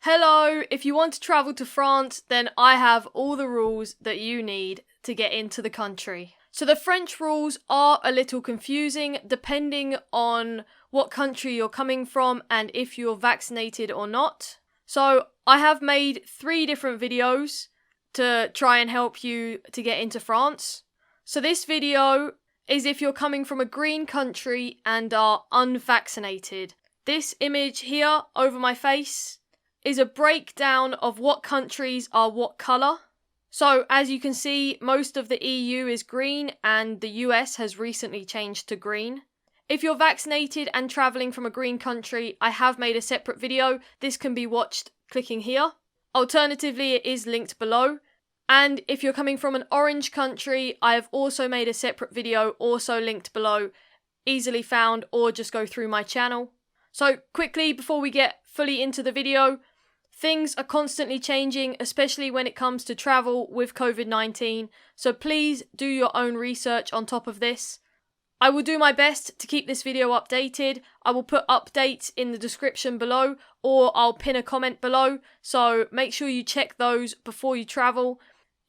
Hello, if you want to travel to France, then I have all the rules that you need to get into the country. So the French rules are a little confusing depending on what country you're coming from and if you're vaccinated or not. So I have made 3 different videos to try and help you to get into France. So this video is if you're coming from a green country and are unvaccinated. This image here over my face is a breakdown of what countries are what colour. So as you can see, most of the EU is green and the US has recently changed to green. If you're vaccinated and travelling from a green country, I have made a separate video. This can be watched clicking here. Alternatively, it is linked below. And if you're coming from an orange country, I have also made a separate video, also linked below, easily found, or just go through my channel. So quickly, before we get fully into the video, things are constantly changing, especially when it comes to travel with COVID-19, so please do your own research on top of this. I will do my best to keep this video updated. I will put updates in the description below, or I'll pin a comment below, so make sure you check those before you travel.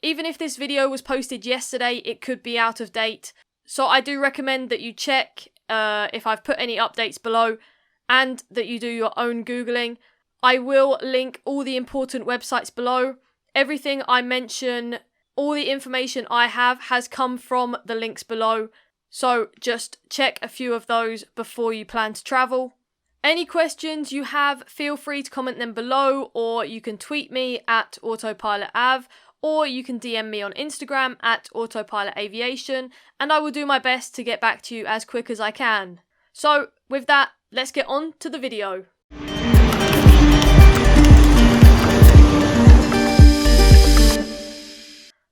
Even if this video was posted yesterday, it could be out of date, so I do recommend that you check if I've put any updates below, and that you do your own Googling. I will link all the important websites below. Everything I mention, all the information I have has come from the links below. So just check a few of those before you plan to travel. Any questions you have, feel free to comment them below, or you can tweet me at autopilotav, or you can DM me on Instagram at autopilotaviation, and I will do my best to get back to you as quick as I can. So with that, let's get on to the video.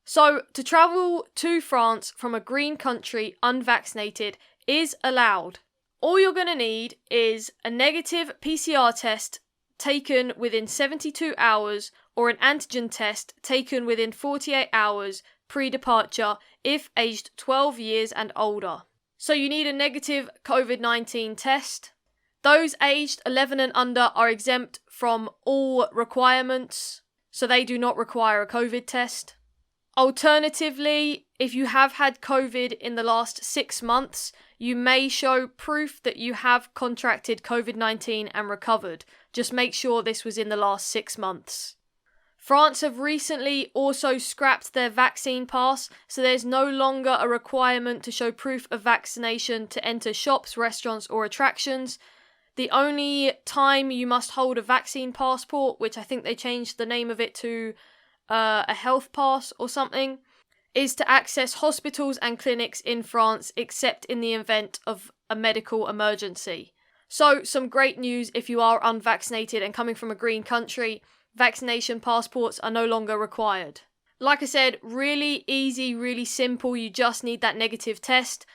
So, to travel to France from a green country unvaccinated is allowed. All you're going to need is a negative PCR test taken within 72 hours or an antigen test taken within 48 hours pre-departure if aged 12 years and older. So you need a negative COVID-19 test. Those aged 11 and under are exempt from all requirements, so they do not require a COVID test. Alternatively, if you have had COVID in the last 6 months, you may show proof that you have contracted COVID-19 and recovered. Just make sure this was in the last 6 months. France have recently also scrapped their vaccine pass, so there's no longer a requirement to show proof of vaccination to enter shops, restaurants or attractions. The only time you must hold a vaccine passport, which I think they changed the name of it to a health pass or something, is to access hospitals and clinics in France, except in the event of a medical emergency. So, some great news if you are unvaccinated and coming from a green country, vaccination passports are no longer required. Like I said, really easy, really simple, you just need that negative test.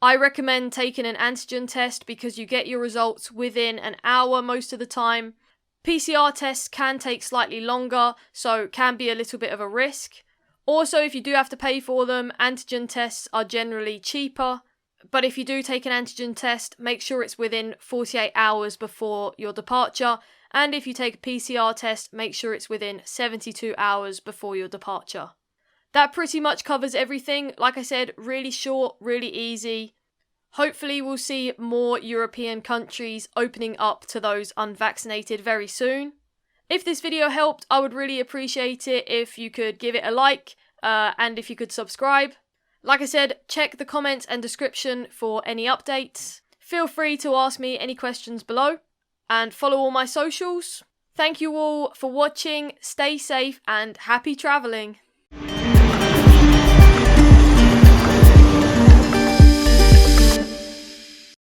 I recommend taking an antigen test because you get your results within an hour most of the time. PCR tests can take slightly longer, so can be a little bit of a risk. Also, if you do have to pay for them, antigen tests are generally cheaper. But if you do take an antigen test, make sure it's within 48 hours before your departure. And if you take a PCR test, make sure it's within 72 hours before your departure. That pretty much covers everything. Like I said, really short, really easy. Hopefully we'll see more European countries opening up to those unvaccinated very soon. If this video helped, I would really appreciate it if you could give it a like and if you could subscribe. Like I said, check the comments and description for any updates. Feel free to ask me any questions below and follow all my socials. Thank you all for watching, stay safe and happy travelling.